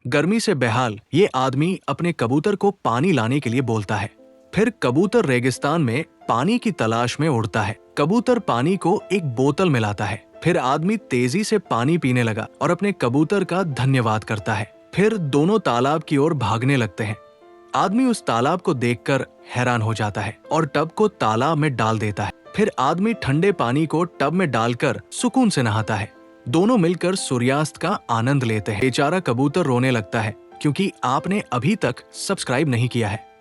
गर्मी से बेहाल ये आदमी अपने कबूतर को पानी लाने के लिए बोलता है। फिर कबूतर रेगिस्तान में पानी की तलाश में उड़ता है। कबूतर पानी को एक बोतल में लाता है। फिर आदमी तेजी से पानी पीने लगा और अपने कबूतर का धन्यवाद करता है। फिर दोनों तालाब की ओर भागने लगते हैं। आदमी उस तालाब को देखकर हैरान हो जाता है और टब को तालाब में डाल देता है। फिर आदमी ठंडे पानी को टब में डालकर सुकून से नहाता है। दोनों मिलकर सूर्यास्त का आनंद लेते हैं। बेचारा कबूतर रोने लगता है क्योंकि आपने अभी तक सब्सक्राइब नहीं किया है।